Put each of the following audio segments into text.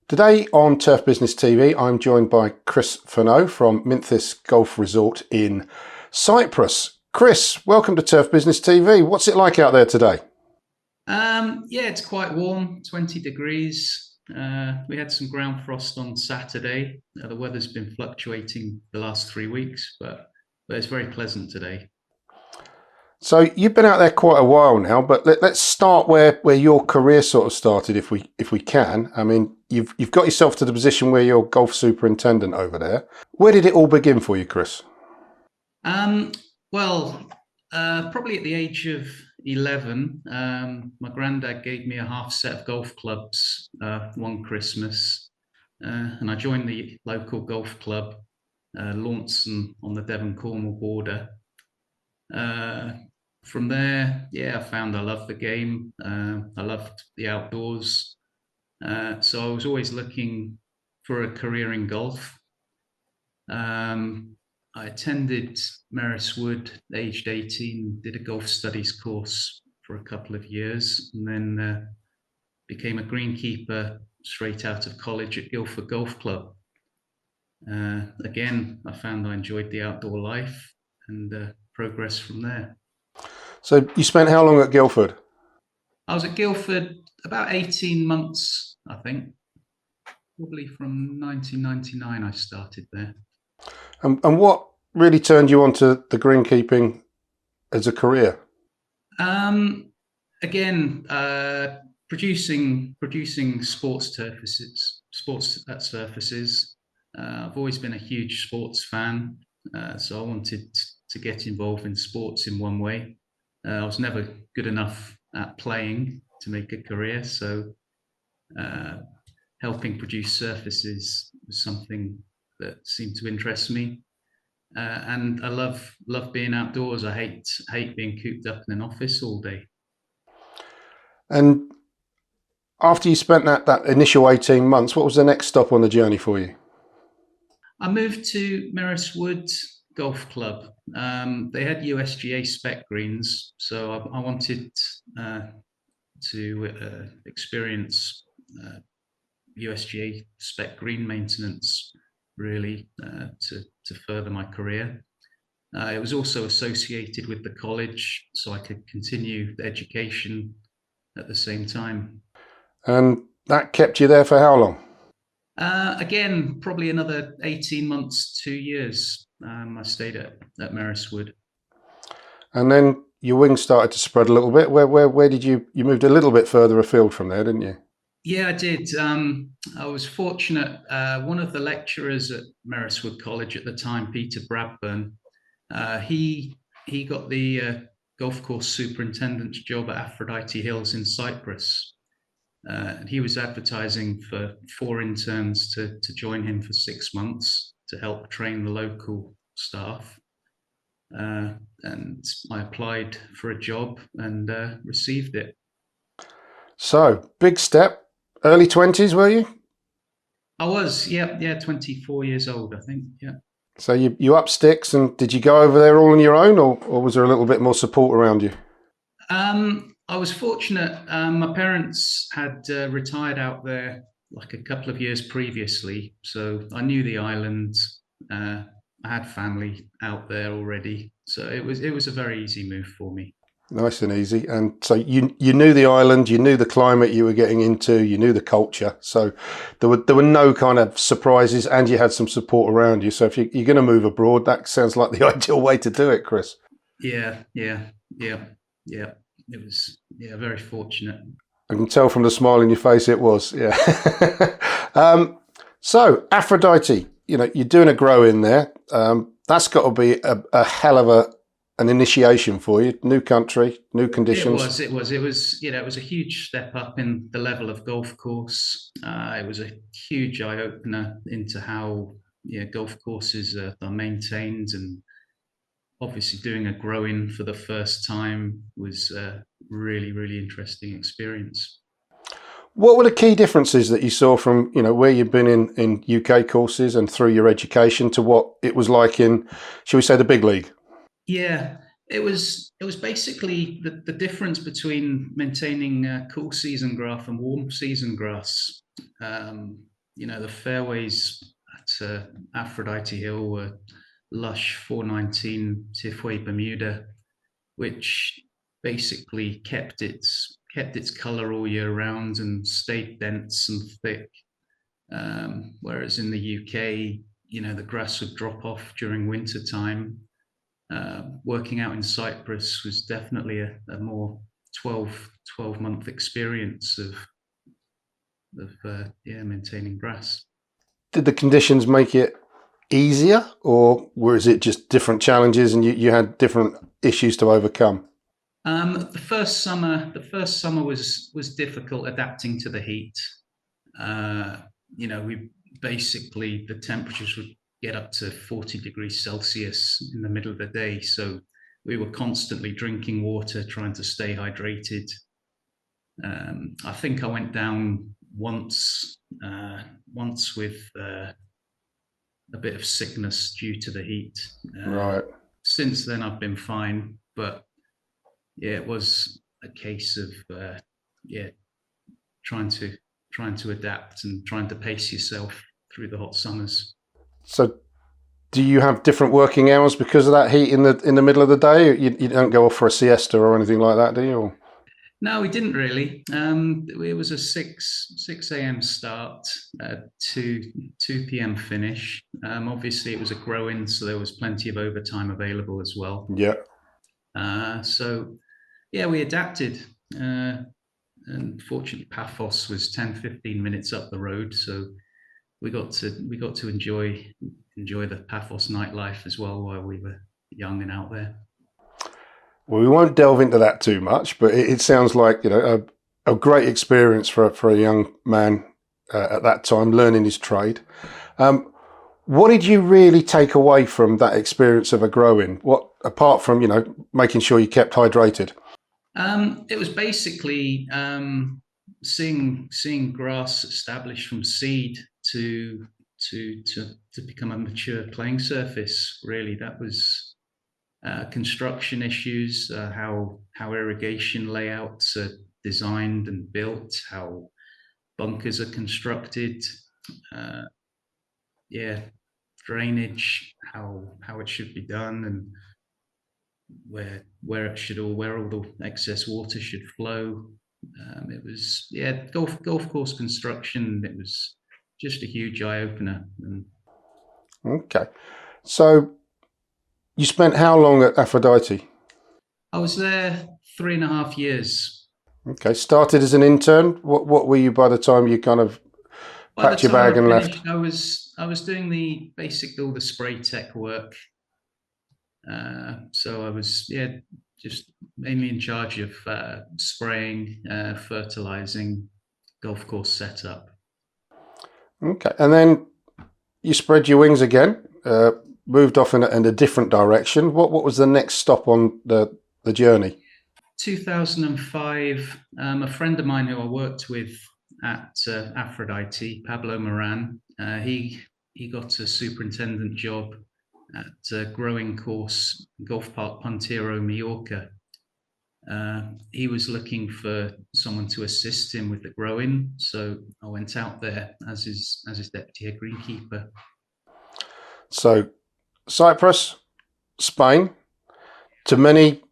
Today on Turf Business TV, I'm joined by Chris Furneaux from Minthis Golf Resort in Cyprus. Chris, welcome to Turf Business TV. What's it like out there today? Yeah, it's quite warm, 20 degrees. We had some ground frost on Saturday. The weather's been fluctuating the last 3 weeks, but it's very pleasant today. So you've been out there quite a while now, but let's start where your career sort of started, if we can. I mean, you've got yourself to the position where you're golf superintendent over there. Where did it all begin for you, Chris? Um, well, probably at the age of 11, my granddad gave me a half set of golf clubs one Christmas, and I joined the local golf club, Launceston on the Devon-Cornwall border. From there, yeah, I found I loved the game. I loved the outdoors. So I was always looking for a career in golf. I attended Wood, aged 18, did a golf studies course for a couple of years, and then became a greenkeeper straight out of college at Guildford Golf Club. Again, I found I enjoyed the outdoor life and progressed from there. So you spent how long at Guildford? I was at Guildford about 18 months, I think. Probably from 1999 I started there. And what really turned you onto the greenkeeping as a career? Again, producing sports surfaces. I've always been a huge sports fan, so I wanted to get involved in sports in one way. I was never good enough at playing to make a career, so helping produce surfaces was something that seemed to interest me. And I love being outdoors. I hate being cooped up in an office all day. And after you spent that initial 18 months, what was the next stop on the journey for you? I moved to Wood Golf Club. They had USGA spec greens, so I wanted to experience USGA spec green maintenance, really, to further my career. It was also associated with the college, so I could continue the education at the same time. And that kept you there for how long? Again, probably another 18 months, 2 years. I stayed at Wood. And then your wings started to spread a little bit. Where did you moved a little bit further afield from there, didn't you? Yeah, I did. I was fortunate. One of the lecturers at Wood College at the time, Peter Bradburn, he got the golf course superintendent's job at Aphrodite Hills in Cyprus. And he was advertising for 4 interns to join him for 6 months to help train the local staff. And I applied for a job and received it. So, big step. Early 20s, were you? I was, yeah, 24 years old, I think, yeah. So you up sticks, and did you go over there all on your own, or was there a little bit more support around you? I was fortunate. My parents had retired out there like a couple of years previously, so I knew the island. I had family out there already, so it was a very easy move for me. Nice and easy. And so you knew the island, you knew the climate you were getting into, you knew the culture. So there were no kind of surprises, and you had some support around you. So if you're going to move abroad, that sounds like the ideal way to do it, Chris. Yeah. It was, yeah, very fortunate. I can tell from the smile in your face it was, yeah. So Aphrodite, you're doing a grow in there. That's got to be a hell of an initiation for you. New country, new conditions. It was. It was a huge step up in the level of golf course. It was a huge eye opener into how golf courses are maintained, and obviously doing a grow-in for the first time was a really, really interesting experience. What were the key differences that you saw from, where you've been in UK courses and through your education to what it was like in, shall we say, the big league? Yeah, it was basically the difference between maintaining cool season grass and warm season grass. the fairways at Aphrodite Hill were lush 419 Tifway Bermuda, which basically kept its color all year round and stayed dense and thick. Whereas in the UK, the grass would drop off during winter time. Working out in Cyprus was definitely a more 12-month experience of maintaining grass. Did the conditions make it easier, or was it just different challenges and you had different issues to overcome? The first summer was difficult adapting to the heat. We basically, the temperatures would get up to 40 degrees Celsius in the middle of the day, so we were constantly drinking water, trying to stay hydrated. I think I went down once with a bit of sickness due to the heat. Right. Since then, I've been fine, but yeah, it was a case of trying to adapt and trying to pace yourself through the hot summers. So, do you have different working hours because of that heat in the middle of the day? You don't go off for a siesta or anything like that, do you? Or? No, we didn't really. It was a 6 a.m. start, 2 p.m. finish. Obviously, it was a grow-in, so there was plenty of overtime available as well. Yeah. So, yeah, we adapted. And fortunately, Paphos was 10-15 minutes up the road, so we got to enjoy the Paphos nightlife as well while we were young and out there. Well, we won't delve into that too much, but it sounds like a great experience for a young man at that time, learning his trade. What did you really take away from that experience of a grow-in? What, apart from making sure you kept hydrated? It was basically seeing grass established from seed to become a mature playing surface. Really, that was. Construction issues, how irrigation layouts are designed and built, how bunkers are constructed, drainage, how it should be done, and where all the excess water should flow. It was golf course construction. It was just a huge eye opener. Okay, so. You spent how long at Aphrodite? I was there 3.5 years. Okay, started as an intern. What were you by the time you kind of packed your bag and left? I was doing all the spray tech work. So I was just mainly in charge of spraying, fertilizing, golf course setup. Okay, and then you spread your wings again. Moved off in a different direction. What was the next stop on the journey? 2005, a friend of mine who I worked with at Aphrodite, Pablo Moran, he got a superintendent job at a growing course, Golf Park Puntero, Mallorca. He was looking for someone to assist him with the growing, so I went out there as his deputy head greenkeeper. So, Cyprus, Spain, to many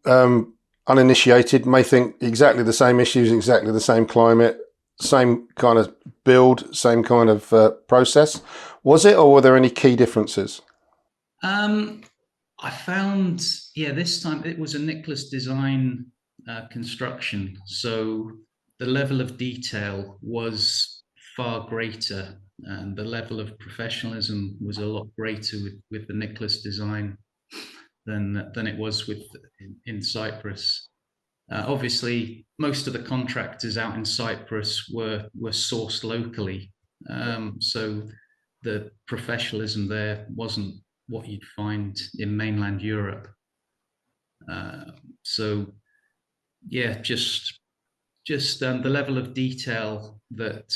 uninitiated may think exactly the same issues, exactly the same climate, same kind of build, same kind of process. Was it, or were there any key differences? I found, this time it was a Nicholas design construction. So the level of detail was far greater, and the level of professionalism was a lot greater with the Nicholas design than it was in Cyprus. Obviously, most of the contractors out in Cyprus were sourced locally, so the professionalism there wasn't what you'd find in mainland Europe. Just the level of detail that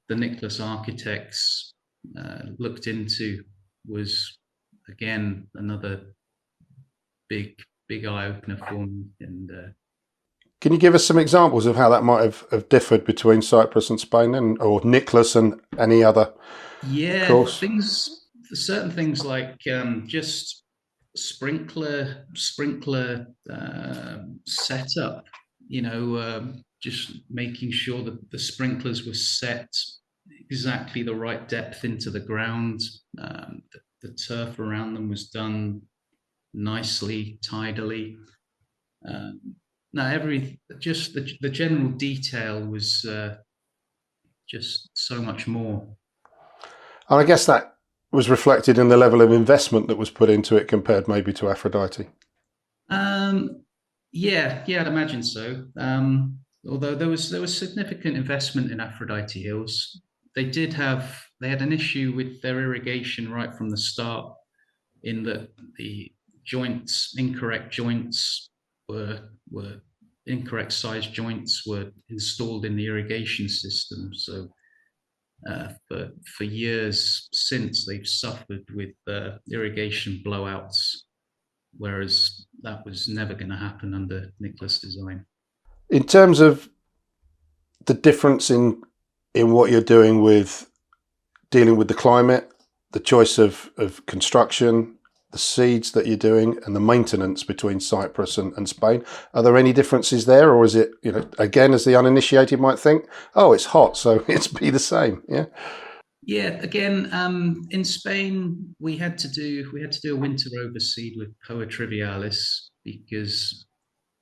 the Nicholas architects looked into was, again, another big eye opener for me. And Can you give us some examples of how that might have differed between Cyprus and Spain, or Nicholas and any other Yeah, course? certain things like just sprinkler setup. Just making sure that the sprinklers were set exactly the right depth into the ground. The turf around them was done nicely, tidily. Um, no, just the general detail was just so much more. And I guess that was reflected in the level of investment that was put into it compared maybe to Aphrodite. Um, yeah, I'd imagine so. Although there was significant investment in Aphrodite Hills, they had an issue with their irrigation right from the start, in that the incorrect joints were incorrect size joints were installed in the irrigation system. So for years since, they've suffered with irrigation blowouts, whereas that was never going to happen under Nicholas design. In terms of the difference in what you're doing with dealing with the climate, the choice of construction, the seeds that you're doing, and the maintenance between Cyprus and Spain, are there any differences there, or is it, again, as the uninitiated might think, oh, it's hot, so it's be the same? Yeah. Yeah, again, in Spain, we had to do a winter overseed with Poa Trivialis, because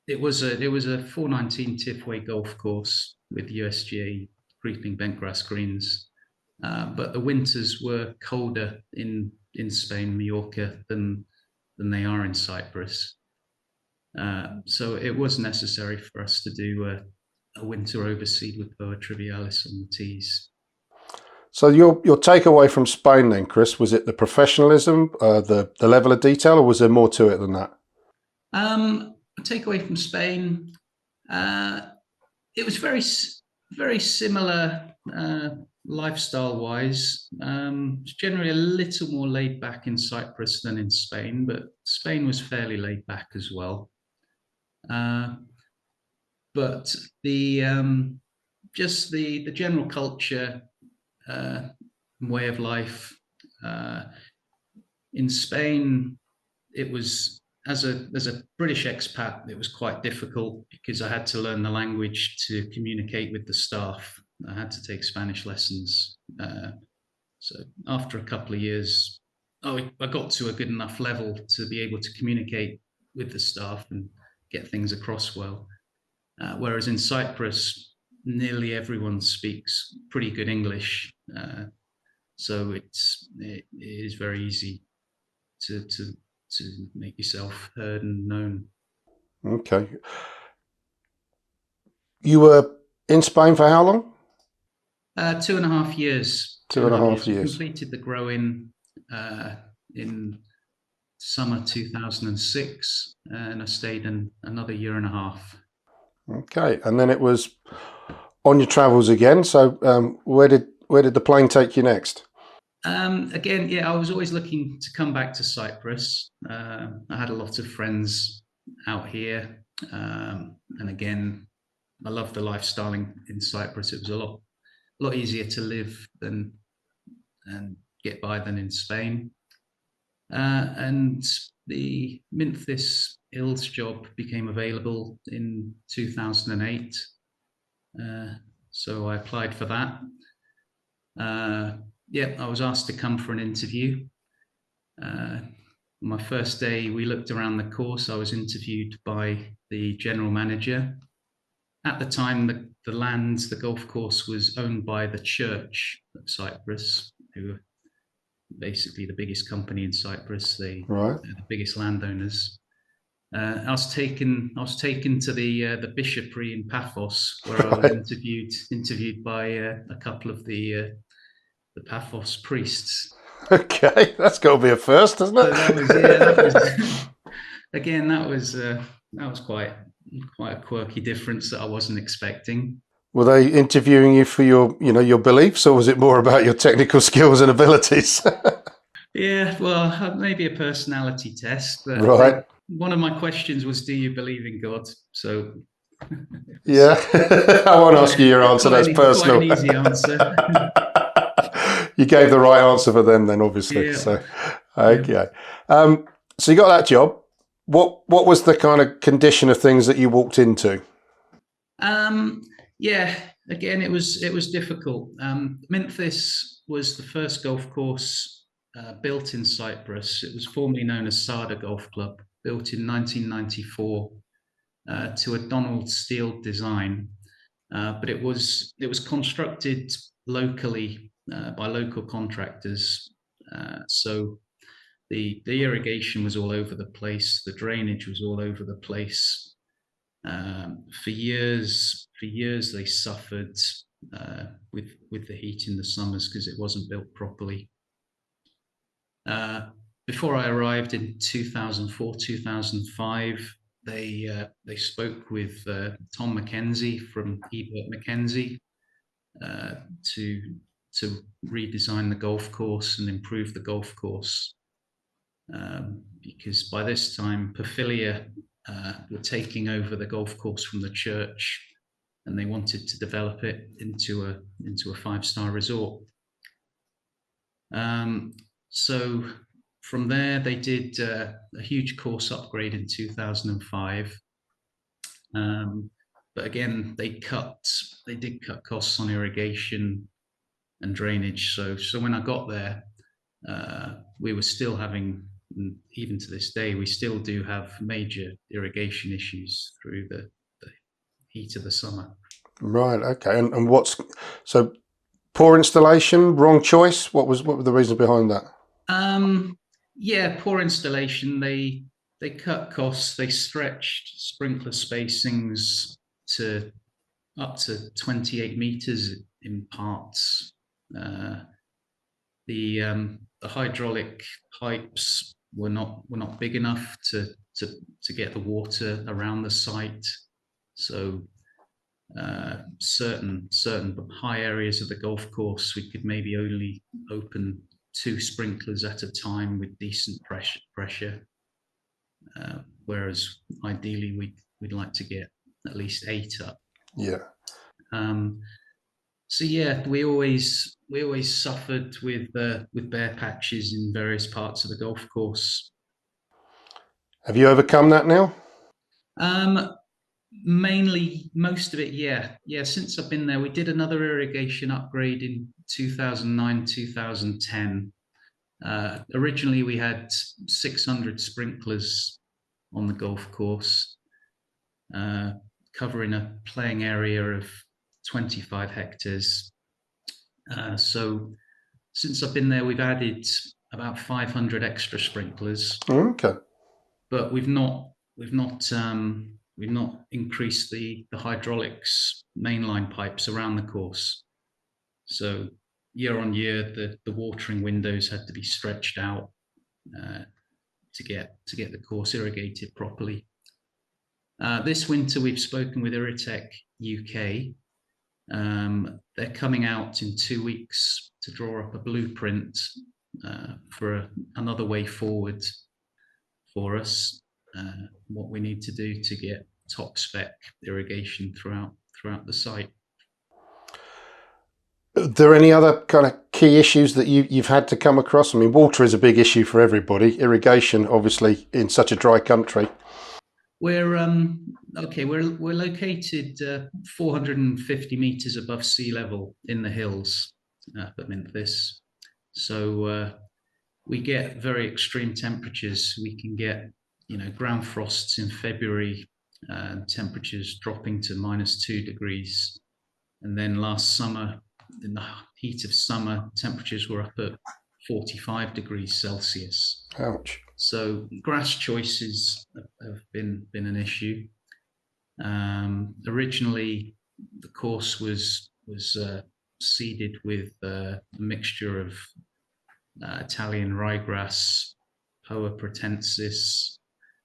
it was a 419 Tifway golf course with USGA creeping bentgrass greens, but the winters were colder in Spain, Mallorca, than they are in Cyprus. So it was necessary for us to do a winter overseed with Poa Trivialis on the tees. So your takeaway from Spain then, Chris, was it the professionalism, the level of detail, or was there more to it than that? A takeaway from Spain, it was very similar lifestyle wise. It's generally a little more laid back in Cyprus than in Spain, but Spain was fairly laid back as well. But just the general culture, way of life in Spain, it was, as a British expat, it was quite difficult because I had to learn the language to communicate with the staff. I had to take Spanish lessons. So after a couple of years, I got to a good enough level to be able to communicate with the staff and get things across well. Whereas in Cyprus, nearly everyone speaks pretty good English, so it is very easy to make yourself heard and known. Okay. You were in Spain for how long? 2.5 years. Two and a half We years. completed the growing in summer 2006, and I stayed in another year and a half. Okay, and then it was on your travels again. So where did the plane take you next? Again, yeah, I was always looking to come back to Cyprus. I had a lot of friends out here, and again, I loved the lifestyle in Cyprus. It was a lot easier to live than and get by than in Spain. And the Minthis Hills job became available in 2008. So I applied for that. Yeah, I was asked to come for an interview. My first day, we looked around the course. I was interviewed by the general manager. At the time, the golf course was owned by the Church of Cyprus, who were basically the biggest company in Cyprus. They're Right. the biggest landowners. I was taken to the bishopry in Paphos, where I was Right. interviewed by a couple of the Paphos priests. Okay, that's got to be a first, hasn't So it? that was again, that was quite a quirky difference that I wasn't expecting. Were they interviewing you for your beliefs, or was it more about your technical skills and abilities? Yeah, well, maybe a personality test, but Right. one of my questions was, "Do you believe in God?" So Yeah, I won't ask you your answer. That's Quite an personal. easy answer. You gave the right answer for them, then obviously. Yeah, So, yeah. okay. So you got that job. What was the kind of condition of things that you walked into? Um, yeah, again, it was difficult. Minthis was the first golf course built in Cyprus. It was formerly known as Sada Golf Club, built in 1994 to a Donald Steele design, but it was constructed locally by local contractors. So the irrigation was all over the place, the drainage was all over the place. For years they suffered with the heat in the summers because it wasn't built properly. Uh, Before I arrived in 2004, 2005, they spoke with Tom Mackenzie from Ebert Mackenzie uh, to to redesign the golf course and improve the golf course. Because by this time, Perfilia were taking over the golf course from the church, and they wanted to develop it into a 5-star resort. So from there, they did a huge course upgrade in 2005. But again, they did cut costs on irrigation and drainage. So when I got there, we were still having, even to this day, we still do have major irrigation issues through the heat of the summer. Right. Okay. And what's so poor installation, wrong choice? What were the reasons behind that? Um, yeah, poor installation. They cut costs. They stretched sprinkler spacings to up to 28 meters in parts. Uh, the hydraulic pipes were not big enough to get the water around the site. So certain high areas of the golf course, we could maybe only open 2 sprinklers at a time with decent pressure, whereas ideally we'd like to get at least 8 up. Yeah. Um, so yeah, we always suffered with bare patches in various parts of the golf course. Have you overcome that now? Um, Mainly, most of it, yeah, yeah. Since I've been there, we did another irrigation upgrade in 2009, 2010. Originally, we had 600 sprinklers on the golf course, uh, covering a playing area of 25 hectares. So since I've been there, we've added about 500 extra sprinklers, Okay. but we've not increased the hydraulics mainline pipes around the course. So year on year, the watering windows had to be stretched out uh, to get the course irrigated properly. This winter, we've spoken with Irritech UK. They're coming out in 2 weeks to draw up a blueprint for another way forward for us. What we need to do to get top spec irrigation throughout the site. Are there any other kind of key issues that you've had to come across? I mean, water is a big issue for everybody. Irrigation, obviously, in such a dry country. We're okay. We're located 450 meters above sea level in the hills at Minthis, so we get very extreme temperatures. We can get ground frosts in February, temperatures dropping to -2 degrees, and then last summer, in the heat of summer, temperatures were up at 45 degrees Celsius. Ouch. So grass choices have been an issue. Originally, the course was seeded with a mixture of Italian ryegrass, Poa pratensis,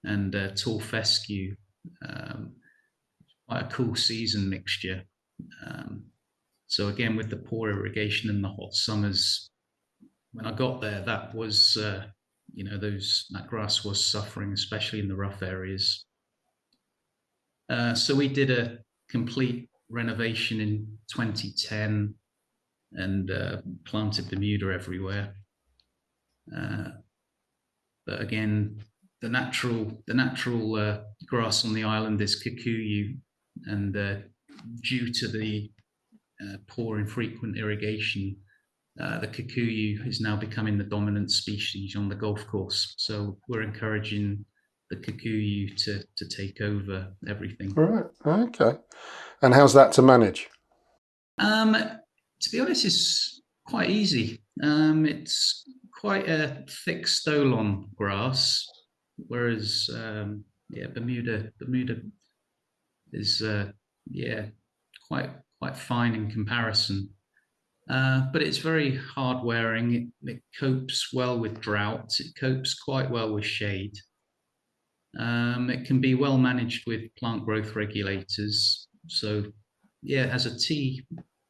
and tall fescue. Quite a cool season mixture. So again, with the poor irrigation and the hot summers, when I got there, that was that grass was suffering, especially in the rough areas. So we did a complete renovation in 2010 and planted Bermuda everywhere. But again, the natural grass on the island is kikuyu, and due to the poor and frequent irrigation, the kikuyu is now becoming the dominant species on the golf course. So we're encouraging the kikuyu to take over everything. Right. Okay. And how's that to manage? To be honest, it's quite easy. It's quite a thick stolon grass, whereas Bermuda is quite fine in comparison. But it's very hard wearing. It copes well with drought. It copes quite well with shade. It can be well managed with plant growth regulators. So, yeah, as a tee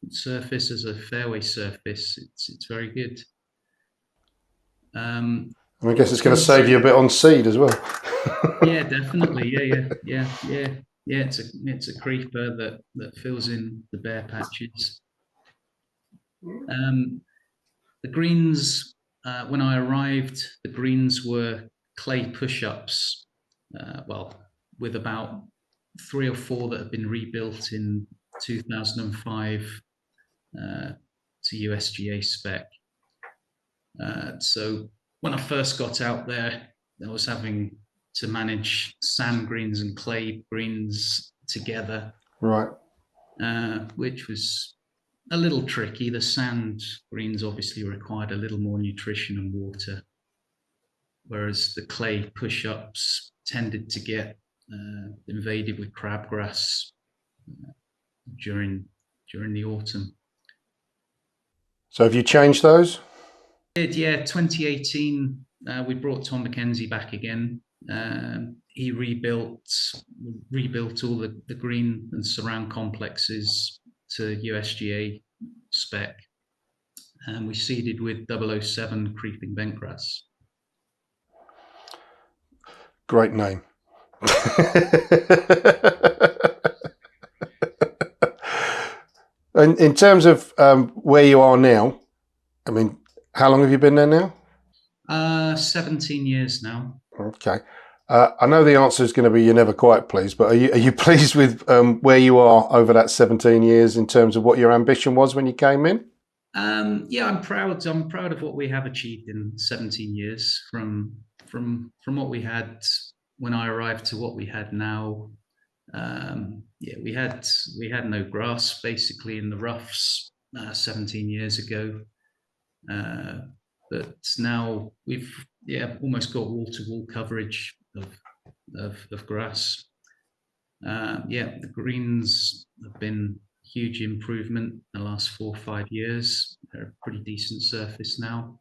surface, as a fairway surface, it's very good. And I guess it's going to save you a bit on seed as well. Yeah, definitely. Yeah. It's a creeper that fills in the bare patches. The greens, when I arrived, the greens were clay push-ups. Well, with about 3 or 4 that have been rebuilt in 2005 to USGA spec. So when I first got out there, I was having to manage sand greens and clay greens together, right? Which was a little tricky. The sand greens obviously required a little more nutrition and water, whereas the clay push-ups tended to get invaded with crabgrass during the autumn. So have you changed those? Yeah, 2018, we brought Tom McKenzie back again. He rebuilt all the green and surround complexes to USGA spec, and we seeded with 007 creeping bentgrass. Great name. And in terms of where you are now, I mean, how long have you been there now? 17 years now. Okay. I know the answer is going to be you're never quite pleased, but are you pleased with where you are over that 17 years in terms of what your ambition was when you came in? Yeah, I'm proud. I'm proud of what we have achieved in 17 years from what we had when I arrived to what we had now. Yeah, we had no grass basically in the roughs 17 years ago, but now we've almost got wall-to-wall coverage of grass. The greens have been huge improvement in the last 4 or 5 years. They're a pretty decent surface now.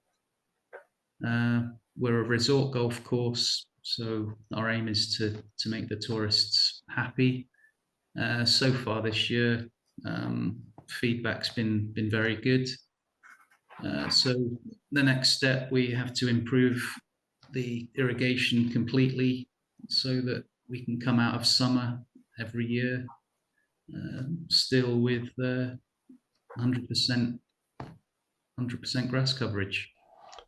We're a resort golf course, so our aim is to make the tourists happy. So far this year, feedback's been very good. So the next step, we have to improve the irrigation completely so that we can come out of summer every year still with 100% grass coverage.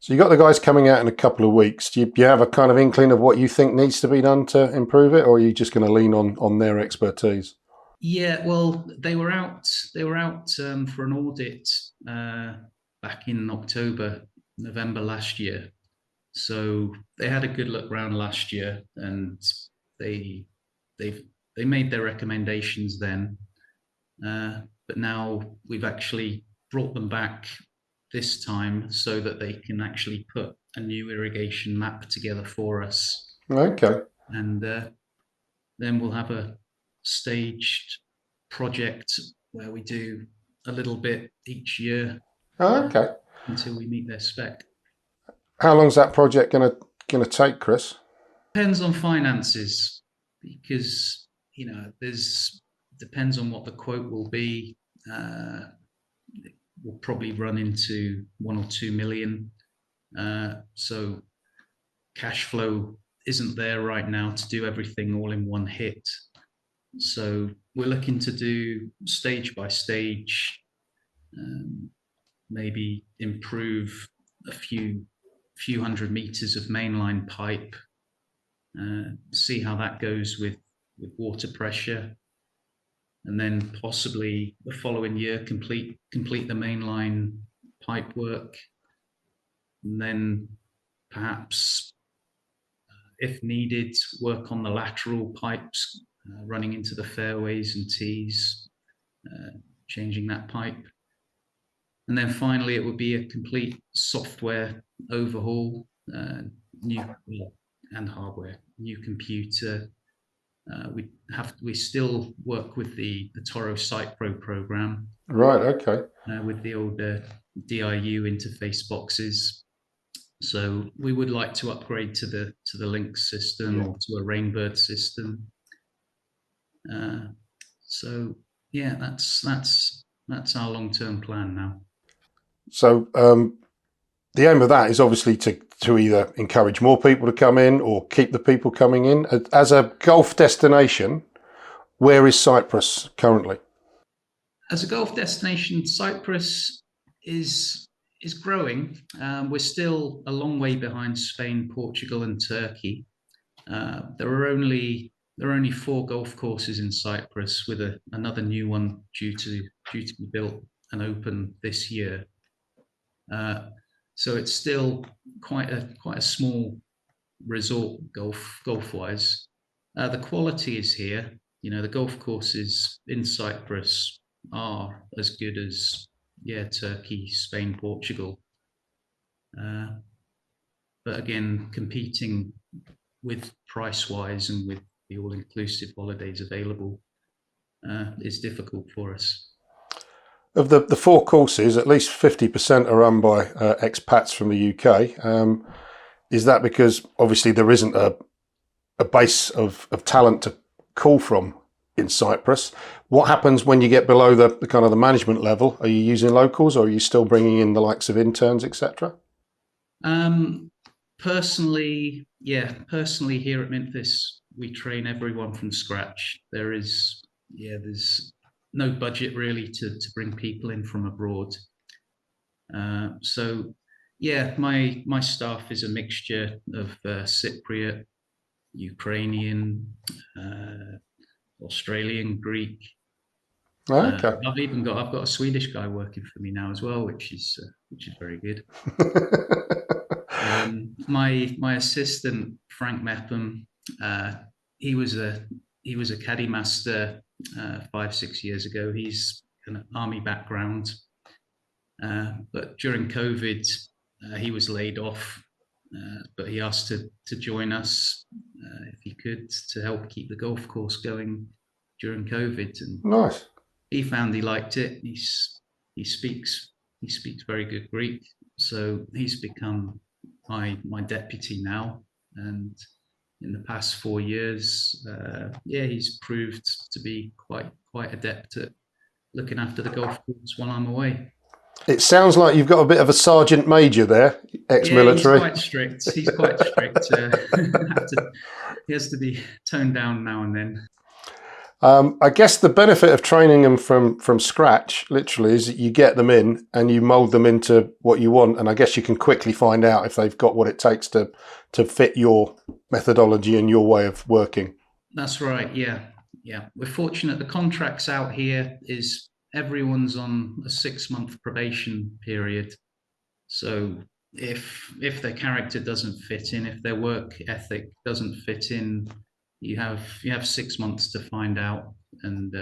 So you got the guys coming out in a couple of weeks. Do you have a kind of inkling of what you think needs to be done to improve it, or are you just going to lean on their expertise? Yeah, well, they were out for an audit back in November last year. So they had a good look around last year, and they made their recommendations then. But now we've actually brought them back this time so that they can actually put a new irrigation map together for us. Okay. And then we'll have a staged project where we do a little bit each year. Okay. Until we meet their spec. How long's that project gonna take, Chris? Depends on finances, because depends on what the quote will be. We'll probably run into 1 or 2 million. So cash flow isn't there right now to do everything all in one hit. So we're looking to do stage by stage, maybe improve a few hundred meters of mainline pipe, see how that goes with water pressure, and then possibly the following year complete the mainline pipe work, and then perhaps, if needed, work on the lateral pipes running into the fairways and tees, changing that pipe. And then finally, it would be a complete software overhaul, new and hardware, new computer. We still work with the Toro Site Pro program, Right. Okay. with the old DIU interface boxes. So we would like to upgrade to the Lynx system, or to a Rainbird system. So yeah, that's our long-term plan now. So the aim of that is obviously to either encourage more people to come in or keep the people coming in. As a golf destination, where is Cyprus currently? As a golf destination, Cyprus is growing. We're still a long way behind Spain, Portugal, and Turkey. There are only 4 golf courses in Cyprus, with another new one due to be built and open this year. So it's still quite a small resort golf wise. The quality is here. You know, the golf courses in Cyprus are as good as, Turkey, Spain, Portugal. But again, competing with price wise and with the all-inclusive holidays available is difficult for us. Of the 4 courses, at least 50% are run by expats from the UK. Is that because obviously there isn't a base of talent to call from in Cyprus? What happens when you get below the kind of the management level? Are you using locals, or are you still bringing in the likes of interns, etc.? Personally here at Minthis, we train everyone from scratch. There's no budget really to bring people in from abroad. So my staff is a mixture of Cypriot, Ukrainian, Australian, Greek. Okay. I've got a Swedish guy working for me now as well, which is very good. My assistant, Frank Mepham, he was a caddy master 5-6 years ago. He's an army background, but during COVID, he was laid off. But he asked to join us if he could, to help keep the golf course going during COVID. And Nice. he found he liked it. He speaks very good Greek, so he's become my deputy now. And in the past 4 years, he's proved to be quite adept at looking after the golf course while I'm away. It sounds like you've got a bit of a sergeant major there, ex-military. Yeah, he's quite strict. He has to be toned down now and then. I guess the benefit of training them from scratch, literally, is that you get them in and you mould them into what you want. And I guess you can quickly find out if they've got what it takes to fit your methodology and your way of working. That's right. Yeah. We're fortunate. The contracts out here is everyone's on a 6-month probation period. So if their character doesn't fit in, if their work ethic doesn't fit in, you have 6 months to find out, and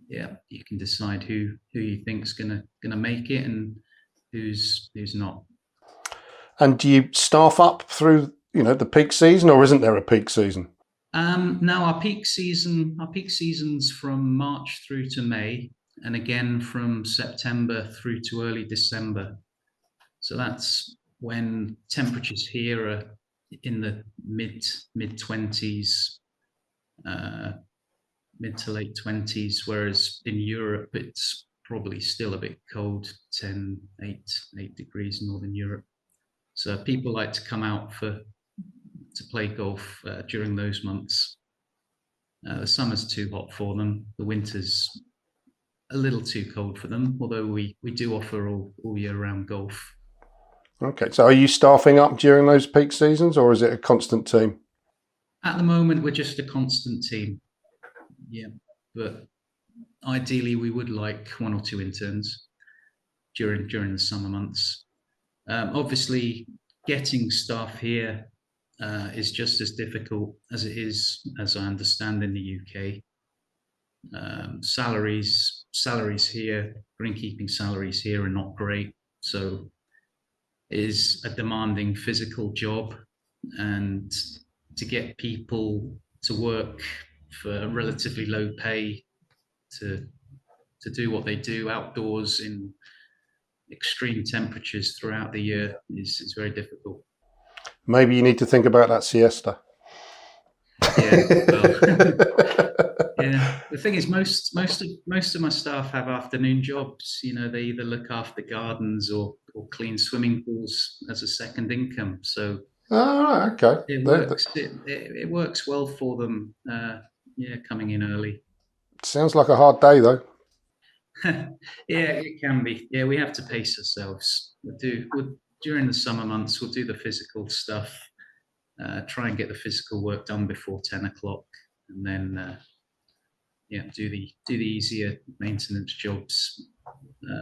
you can decide who you think's gonna make it and who's not. And do you staff up through the peak season, or isn't there a peak season? No, our peak season's from March through to May, and again from September through to early December. So that's when temperatures here are in the mid 20s, mid to late 20s, whereas in Europe it's probably still a bit cold, 8 degrees Northern Europe. So people like to come out to play golf during those months. The summer's too hot for them. The winter's a little too cold for them, although we do offer all year round golf. Okay, so are you staffing up during those peak seasons, or is it a constant team? At the moment, we're just a constant team. Yeah, but ideally, we would like one or two interns during the summer months. Obviously, getting staff here is just as difficult as it is, as I understand, in the UK. Salaries here, greenkeeping salaries here are not great. So it is a demanding physical job, and to get people to work for relatively low pay to do what they do outdoors in extreme temperatures throughout the year is very difficult. Maybe you need to think about that siesta. Yeah, well, yeah. The thing is, most of my staff have afternoon jobs. You know, they either look after gardens or clean swimming pools as a second income. So Oh, okay. it works. It works well for them. Yeah, coming in early. Sounds like a hard day, though. Yeah, it can be. Yeah, we have to pace ourselves. During the summer months. We'll do the physical stuff. Try and get the physical work done before 10 o'clock, and then yeah, do the easier maintenance jobs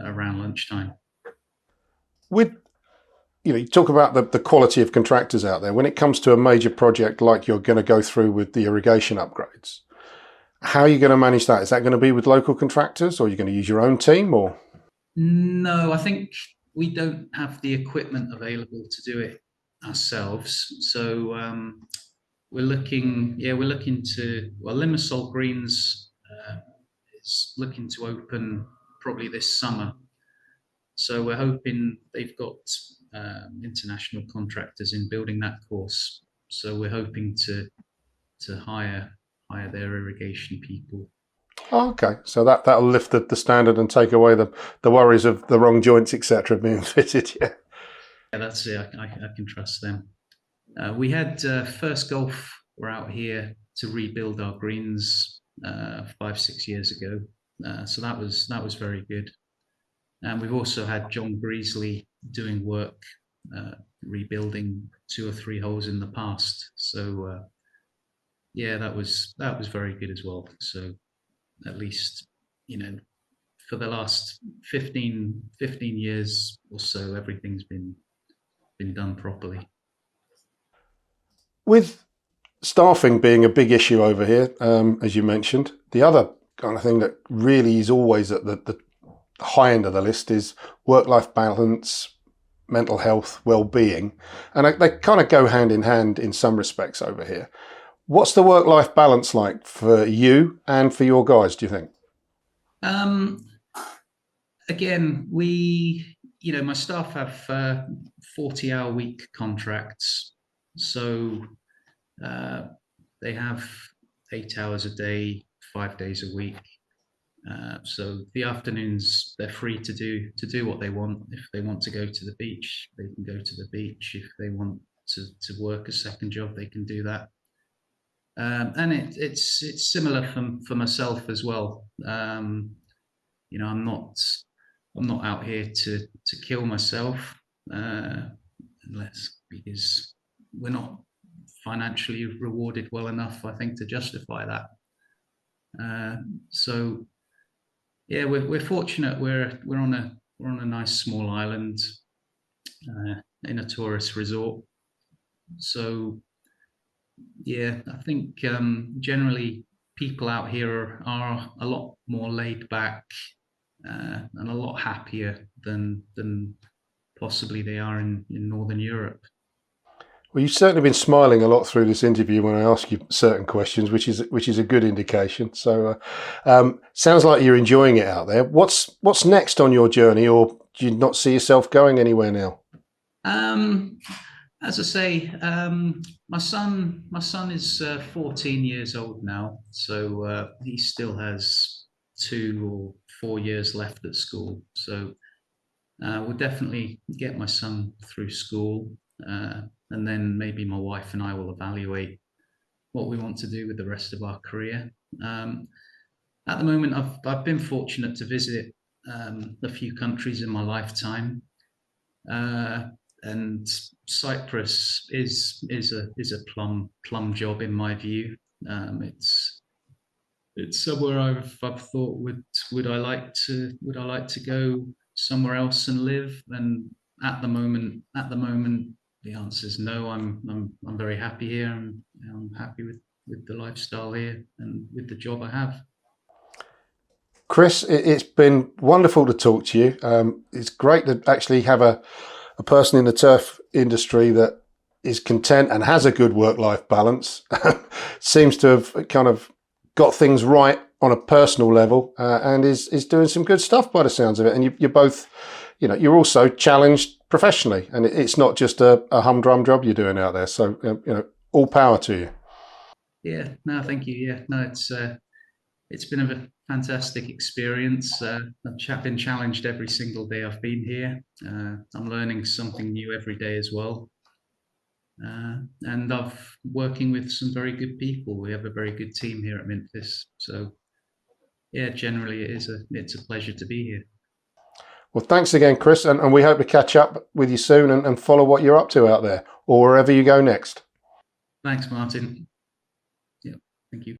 around lunchtime. With you talk about the quality of contractors out there. When it comes to a major project like you're going to go through with the irrigation upgrades, how are you going to manage that? Is that going to be with local contractors, or are you going to use your own team? Or No, I think we don't have the equipment available to do it ourselves. So we're looking to, well, Limassol Greens is looking to open probably this summer. So we're hoping they've got international contractors in building that course. So we're hoping to hire their irrigation people. oh, okay, so that'll lift the standard and take away the worries of the wrong joints, etc., being fitted. Yeah. Yeah, that's it. I can trust them. We had First Golf were out here to rebuild our greens 5 6 years ago. So that was very good. And we've also had John Greasley doing work rebuilding 2 or 3 holes in the past. So yeah, that was very good as well. So at least, you know, for the last 15 years or so, everything's been done properly. With staffing being a big issue over here, as you mentioned, the other kind of thing that really is always at the high end of the list is work-life balance, mental health, well-being, and they kind of go hand in hand in some respects over here. What's the work-life balance like for you and for your guys, do you think? Um, Again, my staff have 40-hour week contracts, so uh, they have 8 hours a day, 5 days a week. So the afternoons they're free to do what they want. If they want to go to the beach, they can go to the beach. If they want to work a second job, they can do that. And it's similar for myself as well. I'm not out here to kill myself, uh, unless because we're not financially rewarded well enough, I think, to justify that. So yeah, we're fortunate. We're on a nice small island in a tourist resort. So yeah, I think generally people out here are a lot more laid back and a lot happier than possibly they are in Northern Europe. Well, you've certainly been smiling a lot through this interview when I ask you certain questions, which is a good indication. So, sounds like you're enjoying it out there. What's next on your journey, or do you not see yourself going anywhere now? Um, as I say, my son is 14 years old now, so he still has 2 or 4 years left at school. So we'll definitely get my son through school, and then maybe my wife and I will evaluate what we want to do with the rest of our career. At the moment, I've been fortunate to visit a few countries in my lifetime, and Cyprus is a plum job in my view. It's somewhere I've thought, would I like to go somewhere else and live? And at the moment, the answer is no. I'm very happy here. I'm happy with the lifestyle here and with the job I have. Chris, it's been wonderful to talk to you. It's great to actually have a person in the turf industry that is content and has a good work-life balance. Seems to have kind of got things right on a personal level, and is doing some good stuff by the sounds of it. And you're both, you're also challenged professionally, and it's not just a humdrum job you're doing out there. So, all power to you. Yeah, no, thank you. Yeah, no, it's been a fantastic experience. I've been challenged every single day I've been here. I'm learning something new every day as well. And I've working with some very good people. We have a very good team here at Minthis. So yeah, generally it's a pleasure to be here. Well, thanks again, Chris, and we hope to catch up with you soon and follow what you're up to out there or wherever you go next. Thanks, Martin. Yeah, thank you.